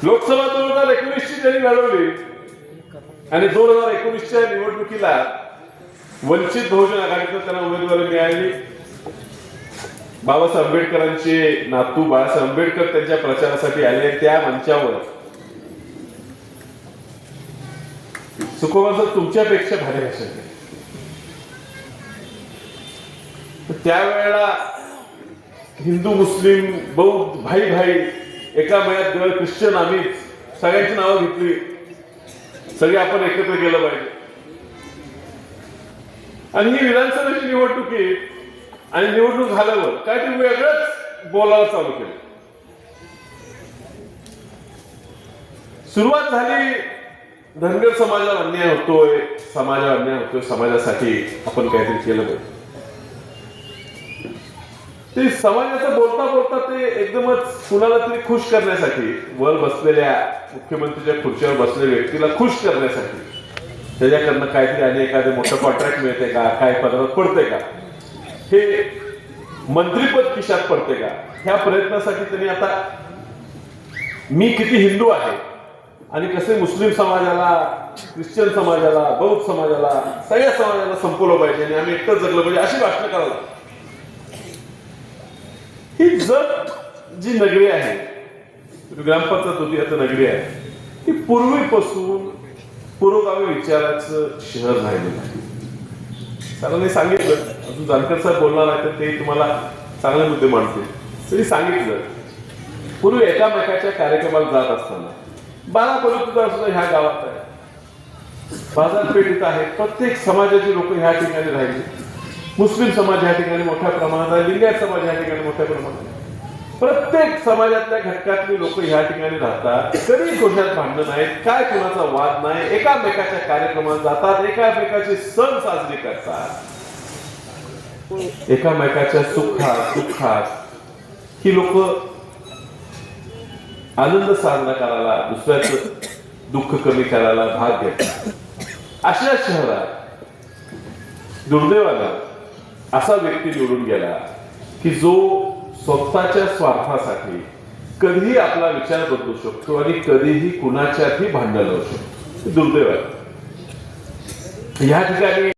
लोकसभा 2019 त्यांनी लढवली आणि 2019च्या निवडणुकीला वंचित बहुजन आघाडीतून त्यांना उमेदवारी मिळाली. बाबासाहेब आंबेडकरांचे नातू बाळासाहेब आंबेडकर त्यांच्या प्रचारासाठी आले. त्या मंचावर सुखोबा तुमच्यापेक्षा भारी भाषण त्यावेळेला हिंदू मुस्लिम बौद्ध भाई भाई एका मयात गळ ख्रिश्चन आम्ही सगळ्यांची नावं घेतली. सगळे आपण एकत्र केलं पाहिजे. आणि ही विधानसभेची निवडणूक आहे आणि निवडणूक झाल्यावर काय ते वेगळंच बोलायला चालू केलं. सुरुवात झाली धनगर समाजाला अन्याय होतोय, समाजाला अन्याय होतोय, समाजासाठी आपण काहीतरी केलं पाहिजे. ते समाजाचं बोलता बोलता ते एकदमच कुणाला तरी खुश करण्यासाठी वर बसलेल्या मुख्यमंत्रीच्या खुर्चीवर बसलेल्या व्यक्तीला खुश करण्यासाठी त्याच्याकडनं काहीतरी आणि एखादं मोठं कॉन्ट्रॅक्ट मिळते का, काय पदरात पडते का, हे मंत्रीपद खिशात पडते का, ह्या प्रयत्नासाठी त्यांनी आता मी किती हिंदू आहे आणि कसे मुस्लिम समाजाला, ख्रिश्चन समाजाला, बौद्ध समाजाला, सगळ्या समाजाला संपवलं पाहिजे आणि आम्ही एकटंच जगलं पाहिजे अशी भाषणं करायला. ही जग जी नगरी आहे, ग्रामपंचायत होती आता नगरी आहे, ही पूर्वीपासून पुरोगामी विचाराचं शहर राहिलेलं आहे. सरांनी सांगितलं, अजून जानकर साहेब बोलणार आहे तर ते तुम्हाला चांगले मुद्दे मांडतील. तरी सांगितलं पूर्वी एकामेकाच्या कार्यक्रमाला जात असताना 12 किलोमीटर सुद्धा ह्या गावात आहे, बाजारपेठेत आहे, प्रत्येक समाजाची लोक ह्या ठिकाणी राहिली. मुस्लिम समाज ह्या ठिकाणी मोठ्या प्रमाणात आहे, लिंगायत समाज ह्या ठिकाणी मोठ्या प्रमाणात आहे. प्रत्येक समाजातल्या घटकातली लोक ह्या ठिकाणी राहतात. कधी कोणात भांडण नाहीत, काय कोणाचा वाद नाही, एकामेकाच्या कार्यक्रमात जातात, एकामेकाचे सण साजरे करतात, एकामेकाच्या सुखात दुःखात ही लोक आनंद साजरा करायला, दुसऱ्याचं दुःख कमी करायला भाग घेतात. अशा शहरात दुर्दैवाला असा व्यक्ती निवडून गेला की जो स्वतःच्या स्वार्थासाठी कधीही आपला विचार बदलू शकतो आणि कधीही कुणाच्याही भांडण लावू शकतो. दुर्दैव आहे. या ठिकाणी